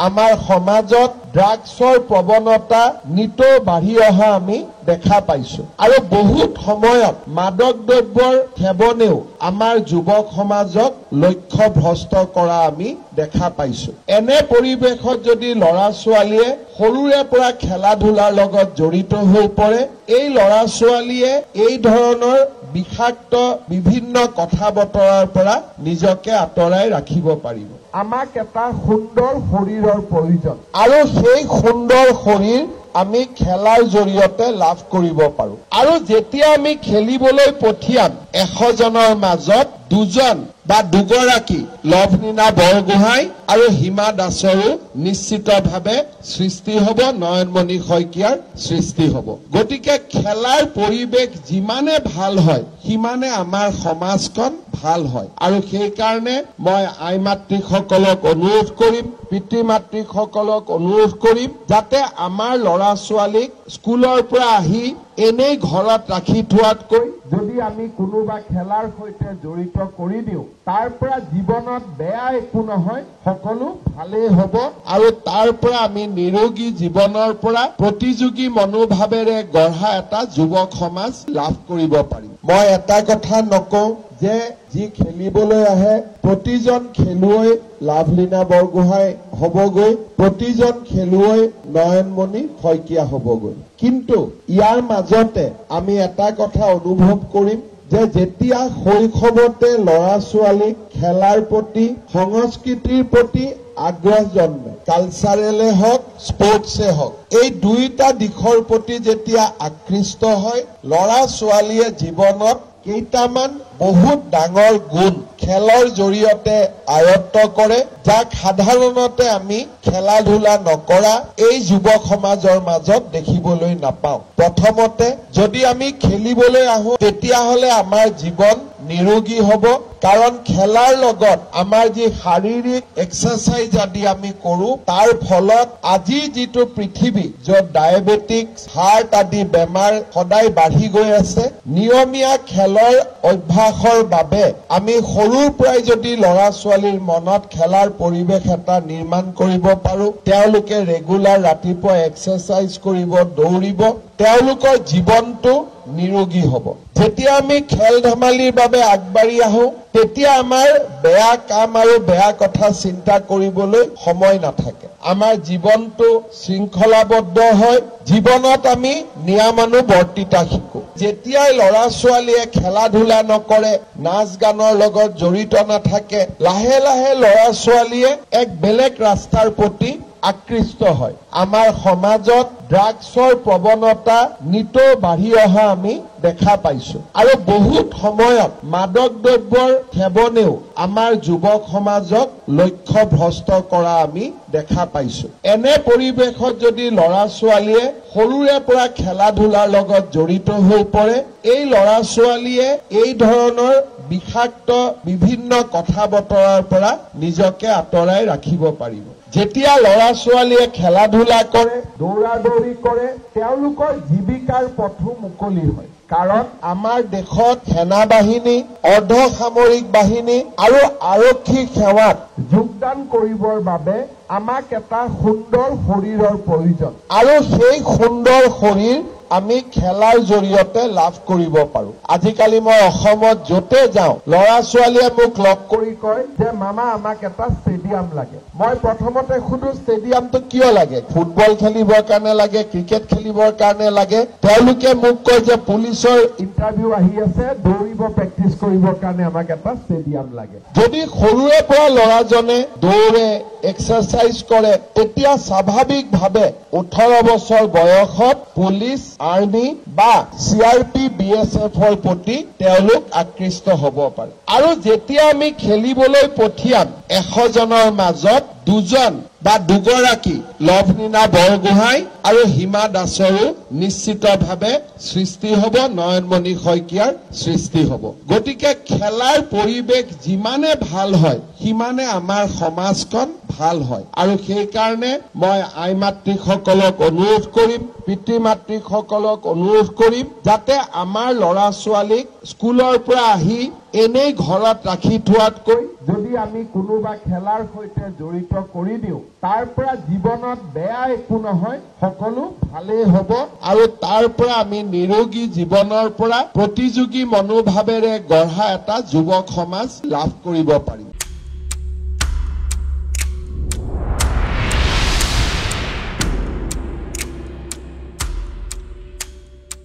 আমাৰ সমাজত ড্ৰাগছৰ প্ৰৱণতা নিতৌ বাঢ়ি অহা আমি দেখা পাইছো আৰু বহুত সময়ত মাদক দ্ৰব্যৰ সেৱনেও আমাৰ যুৱক সমাজক লক্ষ্য ভ্ৰষ্ট কৰা আমি দেখা পাইছো। এনে পৰিৱেশত যদি ল'ৰা ছোৱালীয়ে সৰুৰে পৰা খেলা ধূলাৰ লগত জড়িত হৈ পৰে, এই ল'ৰা ছোৱালীয়ে এই ধৰণৰ বিষাক্ত বিভিন্ন কথা বতৰাৰ পৰা নিজকে আঁতৰাই ৰাখিব পাৰিব। আমাক এটা সুন্দৰ শৰীৰৰ প্ৰয়োজন আৰু সেই সুন্দৰ শৰীৰ আমি খেলাৰ জৰিয়তে লাভ কৰিব পাৰো। আৰু যেতিয়া আমি খেলিবলৈ পঠিয়াম 100 জনৰ মাজত 2জন বা 2গৰাকী লভলীনা বৰগোহাঁই আৰু হিমা দাসৰো নিশ্চিতভাৱে সৃষ্টি হ'ব, নয়নমণি শইকীয়াৰ সৃষ্টি হ'ব। গতিকে খেলাৰ পৰিৱেশ যিমানে ভাল হয় সিমানে আমাৰ সমাজখন ভাল হয়। আৰু সেইকাৰণে মই আই মাতৃসকলক অনুৰোধ কৰিম, পিতৃ মাতৃসকলক অনুৰোধ কৰিম, যাতে আমাৰ ল'ৰা ছোৱালীক স্কুলৰ পৰা আহি এনেই ঘৰত ৰাখি থোৱাতকৈ যদি আমি কোনোবা খেলাৰ সৈতে জড়িত কৰি দিওঁ, তাৰ পৰা জীৱনত বেয়া একো নহয়, সকলো ভালেই হ'ব আৰু তাৰ পৰা আমি নিৰোগী জীৱনৰ পৰা প্ৰতিযোগী মনোভাৱেৰে গঢ়া এটা যুৱক সমাজ লাভ কৰিব পাৰিম। মই এটা কথা নকওঁ যে যি খেলিবলৈ আহে প্ৰতিজন খেলুৱৈ লাভলীনা বৰগোহাঁই হ'বগৈ, প্ৰতিজন খেলুৱৈ নয়নমণি শইকীয়া হ'বগৈ। কিন্তু ইয়াৰ মাজতে আমি এটা কথা অনুভৱ কৰিম যে যেতিয়া শৈশৱতে ল'ৰা ছোৱালীক খেলাৰ প্ৰতি, সংস্কৃতিৰ প্ৰতি আগ্ৰহ জন্মে, কালচাৰেলে হওক স্পৰ্টছে হওক, এই দুইটা দিশৰ প্ৰতি যেতিয়া আকৃষ্ট হয়, ল'ৰা ছোৱালীয়ে জীৱনত কেইটামান বহুত ডাঙৰ গুণ খেলৰ জৰিয়তে আয়ত্ত কৰে, যাক সাধাৰণতে আমি খেলা ধূলা নকৰা এই যুৱক সমাজৰ মাজত দেখিবলৈ নাপাওঁ। প্ৰথমতে যদি আমি খেলিবলৈ আহোঁ তেতিয়াহ'লে আমাৰ জীৱন নিৰোগী হ'ব, কাৰণ খেলাৰ লগত আমাৰ যি শাৰীৰিক এক্সাৰচাইজ আদি আমি কৰোঁ, তাৰ ফলত আজি যিটো পৃথিৱী য'ত ডায়েবেটিক্স, হাৰ্ট আদি বেমাৰ সদায় বাঢ়ি গৈ আছে, নিয়মীয়া খেলৰ অভ্যাসৰ বাবে আমি সৰুৰ পৰাই যদি ল'ৰা ছোৱালীৰ মনত খেলাৰ পৰিৱেশ এটা নিৰ্মাণ কৰিব পাৰোঁ, তেওঁলোকে ৰেগুলাৰ ৰাতিপুৱা এক্সাৰচাইজ কৰিব, দৌৰিব, তেওঁলোকৰ জীৱনটো নিৰোগী হ'ব। যেতিয়া আমি খেল ধেমালিৰ বাবে আগবাঢ়ি আহোঁ তেতিয়া আমাৰ বেয়া কাম আৰু বেয়া কথা চিন্তা কৰিবলৈ সময় নাথাকে। আমাৰ জীৱনটো শৃংখলাবদ্ধ হয়, জীৱনত আমি নিয়মানুবৰ্তিতা শিকোঁ। যেতিয়াই ল'ৰা ছোৱালীয়ে খেলা ধূলা নকৰে, নাচ গানৰ লগত জড়িত নাথাকে, লাহে লাহে ল'ৰা ছোৱালীয়ে এক বেলেগ ৰাস্তাৰ প্ৰতি আকৃষ্ট হয়। আমাৰ সমাজত ড্ৰাগছৰ প্ৰৱণতা নিতৌ বাঢ়ি অহা আমি দেখা পাইছো আৰু বহুত সময়ত মাদক দ্ৰব্যৰ সেৱনেও আমাৰ যুৱক সমাজক লক্ষ্য ভ্ৰষ্ট কৰা আমি দেখা পাইছো। এনে পৰিৱেশত যদি ল'ৰা ছোৱালীয়ে সৰুৰে পৰা খেলা ধূলাৰ লগত জড়িত হৈ পৰে, এই ল'ৰা ছোৱালীয়ে এই ধৰণৰ বিষাক্ত বিভিন্ন কথা বতৰাৰ পৰা নিজকে আঁতৰাই ৰাখিব পাৰিব। যেতিয়া ল'ৰা ছোৱালীয়ে খেলা ধূলা কৰে, দৌৰা দৌৰি কৰে, তেওঁলোকৰ জীৱিকাৰ পথো মুকলি হয়। কাৰণ আমাৰ দেশত সেনা বাহিনী, অৰ্ধসামৰিক বাহিনী আৰু আৰক্ষী সেৱাত যোগদান কৰিবৰ বাবে আমাক এটা সুন্দৰ শৰীৰৰ প্ৰয়োজন আৰু সেই সুন্দৰ শৰীৰ আমি খেলাৰ জৰিয়তে লাভ কৰিব পাৰোঁ। আজিকালি মই অসমত য'তে যাওঁ, ল'ৰা ছোৱালীয়ে মোক লগ কৰি কয় যে মামা আমাক এটা ষ্টেডিয়াম লাগে। মই প্ৰথমতে সুধো ষ্টেডিয়ামটো কিয় লাগে? ফুটবল খেলিবৰ কাৰণে লাগে, ক্ৰিকেট খেলিবৰ কাৰণে লাগে। তেওঁলোকে মোক কয় যে পুলিচৰ ইণ্টাৰভিউ আহি আছে, দৌৰিব প্ৰেক্টিচ কৰিবৰ কাৰণে আমাক এটা ষ্টেডিয়াম লাগে। যদি সৰুৰে পৰা ল'ৰাজনে দৌৰে, এক্সাৰচাইজ কৰে, তেতিয়া স্বাভাৱিকভাৱে 18 বছৰ বয়সত পুলিচ, আৰ্মি বা CRP, BSFৰ প্ৰতি তেওঁলোক আকৃষ্ট হ'ব পাৰে। আৰু যেতিয়া আমি খেলিবলৈ পঠিয়াম 100 জনৰ মাজত 2জন বা 2গৰাকী লভলীনা বৰগোহাঁই আৰু হিমা দাসৰো নিশ্চিতভাৱে সৃষ্টি হ'ব, নয়নমণি শইকীয়াৰ সৃষ্টি হ'ব। গতিকে খেলাৰ পৰিৱেশ যিমানে ভাল হয় সিমানে আমাৰ সমাজখন ভাল হয়। আৰু সেইকাৰণে মই আই মাতৃসকলক অনুৰোধ কৰিম, পিতৃ মাতৃসকলক অনুৰোধ কৰিম, যাতে আমাৰ ল'ৰা ছোৱালীক স্কুলৰ পৰা আহি এনেই ঘৰত ৰাখি থোৱাতকৈ যদি আমি কোনোবা খেলাৰ সৈতে জড়িত কৰি দিওঁ, তাৰ পৰা জীৱনত বেয়া একো নহয়, সকলো ভালেই হ'ব। আৰু তাৰ পৰা আমি নিৰোগী জীৱনৰ পৰা প্ৰতিযোগী মনোভাৱেৰে গঢ়া এটা যুৱক সমাজ লাভ কৰিব পাৰিম।